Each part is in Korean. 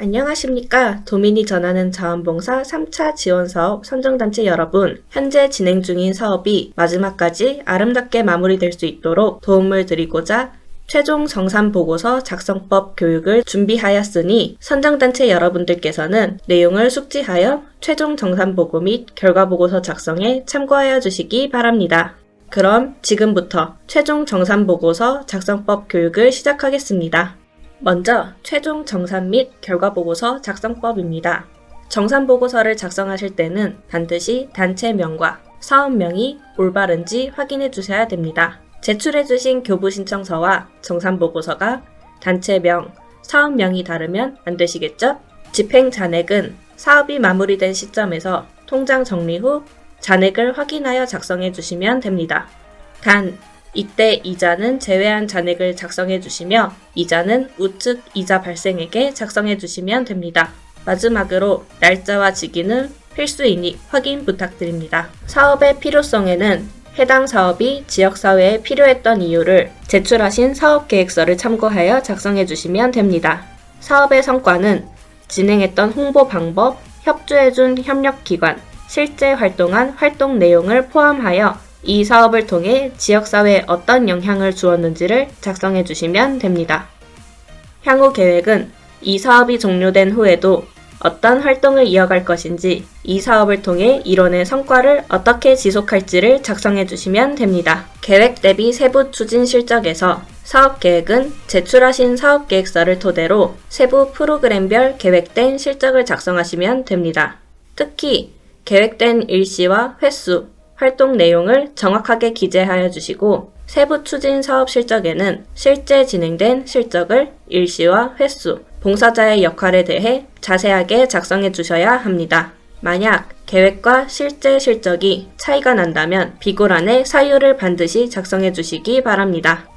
안녕하십니까. 도민이 전하는 자원봉사 3차 지원사업 선정단체 여러분, 현재 진행 중인 사업이 마지막까지 아름답게 마무리될 수 있도록 도움을 드리고자 최종 정산보고서 작성법 교육을 준비하였으니 선정단체 여러분들께서는 내용을 숙지하여 최종 정산보고 및 결과보고서 작성에 참고하여 주시기 바랍니다. 그럼 지금부터 최종 정산보고서 작성법 교육을 시작하겠습니다. 먼저 최종 정산 및 결과보고서 작성법입니다. 정산보고서를 작성하실 때는 반드시 단체명과 사업명이 올바른지 확인해 주셔야 됩니다. 제출해주신 교부 신청서와 정산보고서가 단체명, 사업명이 다르면 안 되시겠죠? 집행 잔액은 사업이 마무리된 시점에서 통장 정리 후 잔액을 확인하여 작성해 주시면 됩니다. 단, 이때 이자는 제외한 잔액을 작성해 주시며 이자는 우측 이자 발생액에 작성해 주시면 됩니다. 마지막으로 날짜와 직위는 필수이니 확인 부탁드립니다. 사업의 필요성에는 해당 사업이 지역사회에 필요했던 이유를 제출하신 사업계획서를 참고하여 작성해 주시면 됩니다. 사업의 성과는 진행했던 홍보 방법, 협조해준 협력기관, 실제 활동한 활동 내용을 포함하여 이 사업을 통해 지역사회에 어떤 영향을 주었는지를 작성해 주시면 됩니다. 향후 계획은 이 사업이 종료된 후에도 어떤 활동을 이어갈 것인지, 이 사업을 통해 이뤄낸 성과를 어떻게 지속할지를 작성해 주시면 됩니다. 계획 대비 세부 추진 실적에서 사업계획은 제출하신 사업계획서를 토대로 세부 프로그램별 계획된 실적을 작성하시면 됩니다. 특히 계획된 일시와 횟수, 활동 내용을 정확하게 기재하여 주시고 세부 추진 사업 실적에는 실제 진행된 실적을 일시와 횟수, 봉사자의 역할에 대해 자세하게 작성해 주셔야 합니다. 만약 계획과 실제 실적이 차이가 난다면 비고란에 사유를 반드시 작성해 주시기 바랍니다.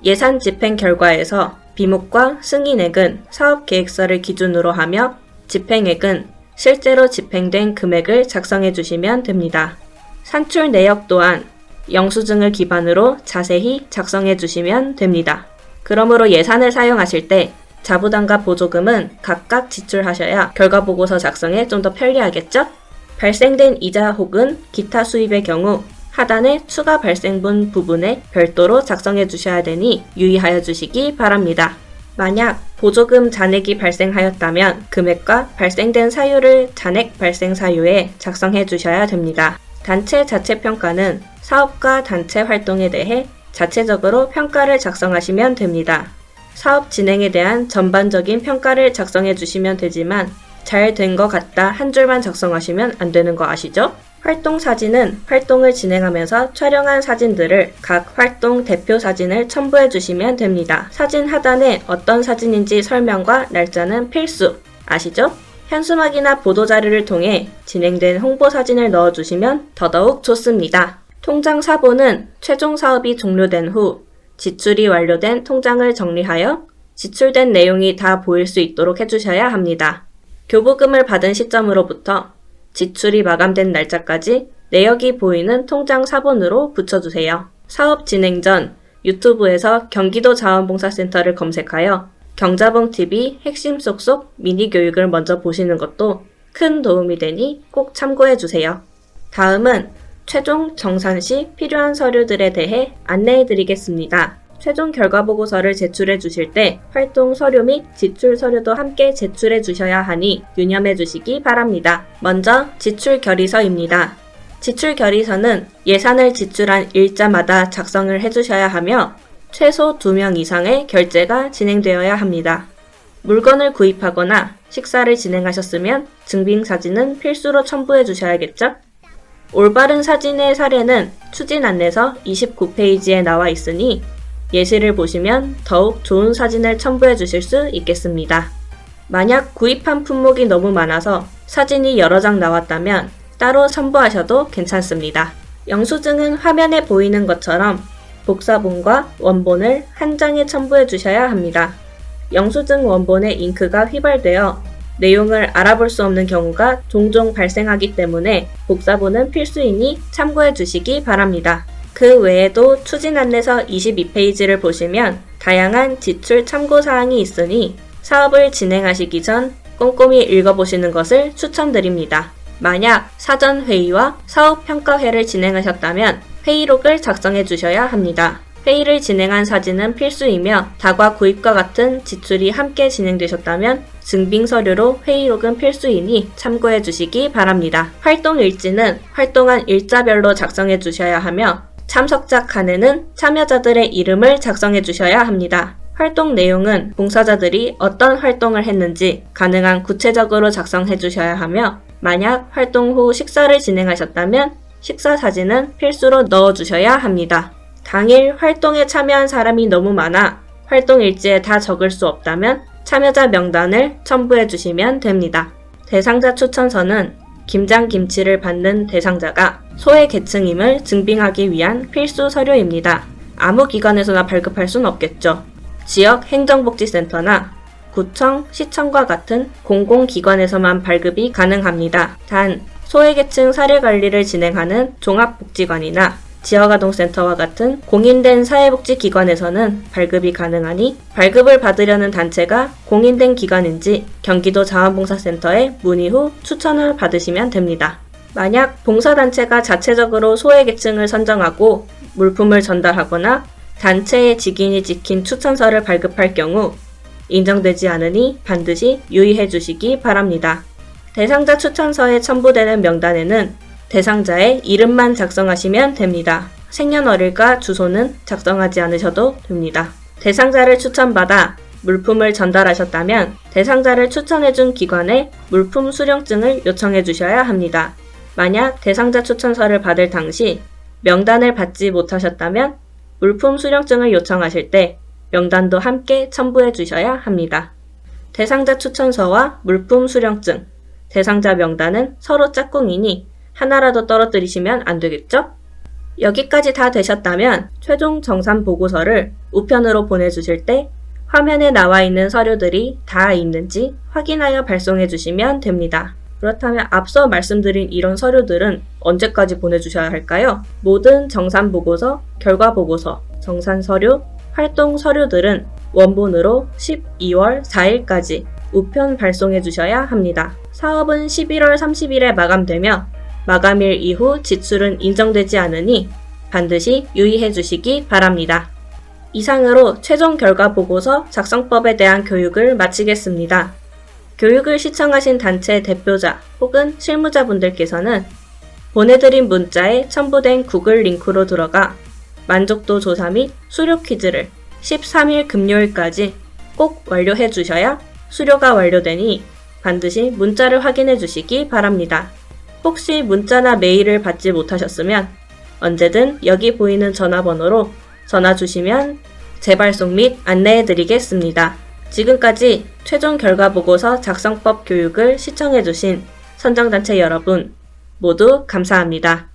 예산 집행 결과에서 비목과 승인액은 사업계획서를 기준으로 하며 집행액은 실제로 집행된 금액을 작성해 주시면 됩니다. 산출 내역 또한 영수증을 기반으로 자세히 작성해 주시면 됩니다. 그러므로 예산을 사용하실 때 자부담과 보조금은 각각 지출하셔야 결과보고서 작성에 좀 더 편리하겠죠? 발생된 이자 혹은 기타 수입의 경우 하단의 추가 발생분 부분에 별도로 작성해 주셔야 되니 유의하여 주시기 바랍니다. 만약 보조금 잔액이 발생하였다면 금액과 발생된 사유를 잔액 발생 사유에 작성해 주셔야 됩니다. 단체 자체 평가는 사업과 단체 활동에 대해 자체적으로 평가를 작성하시면 됩니다. 사업 진행에 대한 전반적인 평가를 작성해 주시면 되지만 잘 된 것 같다 한 줄만 작성하시면 안 되는 거 아시죠? 활동 사진은 활동을 진행하면서 촬영한 사진들을 각 활동 대표 사진을 첨부해 주시면 됩니다. 사진 하단에 어떤 사진인지 설명과 날짜는 필수, 아시죠? 현수막이나 보도자료를 통해 진행된 홍보 사진을 넣어주시면 더더욱 좋습니다. 통장 사본은 최종 사업이 종료된 후 지출이 완료된 통장을 정리하여 지출된 내용이 다 보일 수 있도록 해주셔야 합니다. 교부금을 받은 시점으로부터 지출이 마감된 날짜까지 내역이 보이는 통장 사본으로 붙여주세요. 사업 진행 전 유튜브에서 경기도 자원봉사센터를 검색하여 경자봉TV 핵심 쏙쏙 미니 교육을 먼저 보시는 것도 큰 도움이 되니 꼭 참고해주세요. 다음은 최종 정산 시 필요한 서류들에 대해 안내해 드리겠습니다. 최종 결과보고서를 제출해 주실 때 활동 서류 및 지출 서류도 함께 제출해 주셔야 하니 유념해 주시기 바랍니다. 먼저 지출 결의서입니다. 지출 결의서는 예산을 지출한 일자마다 작성을 해 주셔야 하며 최소 2명 이상의 결제가 진행되어야 합니다. 물건을 구입하거나 식사를 진행하셨으면 증빙사진은 필수로 첨부해 주셔야겠죠? 올바른 사진의 사례는 추진 안내서 29페이지에 나와 있으니 예시를 보시면 더욱 좋은 사진을 첨부해 주실 수 있겠습니다. 만약 구입한 품목이 너무 많아서 사진이 여러 장 나왔다면 따로 첨부하셔도 괜찮습니다. 영수증은 화면에 보이는 것처럼 복사본과 원본을 한 장에 첨부해 주셔야 합니다. 영수증 원본의 잉크가 휘발되어 내용을 알아볼 수 없는 경우가 종종 발생하기 때문에 복사본은 필수이니 참고해 주시기 바랍니다. 그 외에도 추진 안내서 22페이지를 보시면 다양한 지출 참고사항이 있으니 사업을 진행하시기 전 꼼꼼히 읽어보시는 것을 추천드립니다. 만약 사전회의와 사업평가회를 진행하셨다면 회의록을 작성해 주셔야 합니다. 회의를 진행한 사진은 필수이며 다과 구입과 같은 지출이 함께 진행되셨다면 증빙 서류로 회의록은 필수이니 참고해 주시기 바랍니다. 활동 일지는 활동한 일자별로 작성해 주셔야 하며 참석자 칸에는 참여자들의 이름을 작성해 주셔야 합니다. 활동 내용은 봉사자들이 어떤 활동을 했는지 가능한 구체적으로 작성해 주셔야 하며 만약 활동 후 식사를 진행하셨다면 식사 사진은 필수로 넣어 주셔야 합니다. 당일 활동에 참여한 사람이 너무 많아 활동 일지에 다 적을 수 없다면 참여자 명단을 첨부해 주시면 됩니다. 대상자 추천서는 김장김치를 받는 대상자가 소외계층임을 증빙하기 위한 필수 서류입니다. 아무 기관에서나 발급할 순 없겠죠. 지역 행정복지센터나 구청, 시청과 같은 공공기관에서만 발급이 가능합니다. 단, 소외계층 사례관리를 진행하는 종합복지관이나 지역아동센터와 같은 공인된 사회복지기관에서는 발급이 가능하니 발급을 받으려는 단체가 공인된 기관인지 경기도 자원봉사센터에 문의 후 추천을 받으시면 됩니다. 만약 봉사단체가 자체적으로 소외계층을 선정하고 물품을 전달하거나 단체의 직인이 찍힌 추천서를 발급할 경우 인정되지 않으니 반드시 유의해 주시기 바랍니다. 대상자 추천서에 첨부되는 명단에는 대상자의 이름만 작성하시면 됩니다. 생년월일과 주소는 작성하지 않으셔도 됩니다. 대상자를 추천받아 물품을 전달하셨다면 대상자를 추천해준 기관에 물품 수령증을 요청해 주셔야 합니다. 만약 대상자 추천서를 받을 당시 명단을 받지 못하셨다면 물품 수령증을 요청하실 때 명단도 함께 첨부해 주셔야 합니다. 대상자 추천서와 물품 수령증, 대상자 명단은 서로 짝꿍이니 하나라도 떨어뜨리시면 안 되겠죠? 여기까지 다 되셨다면 최종 정산 보고서를 우편으로 보내주실 때 화면에 나와 있는 서류들이 다 있는지 확인하여 발송해 주시면 됩니다. 그렇다면 앞서 말씀드린 이런 서류들은 언제까지 보내주셔야 할까요? 모든 정산 보고서, 결과 보고서, 정산 서류, 활동 서류들은 원본으로 12월 4일까지 우편 발송해 주셔야 합니다. 사업은 11월 30일에 마감되며 마감일 이후 지출은 인정되지 않으니 반드시 유의해 주시기 바랍니다. 이상으로 최종 결과 보고서 작성법에 대한 교육을 마치겠습니다. 교육을 시청하신 단체 대표자 혹은 실무자분들께서는 보내드린 문자에 첨부된 구글 링크로 들어가 만족도 조사 및 수료 퀴즈를 13일 금요일까지 꼭 완료해 주셔야 수료가 완료되니 반드시 문자를 확인해 주시기 바랍니다. 혹시 문자나 메일을 받지 못하셨으면 언제든 여기 보이는 전화번호로 전화 주시면 재발송 및 안내해 드리겠습니다. 지금까지 최종 결과 보고서 작성법 교육을 시청해 주신 선정단체 여러분 모두 감사합니다.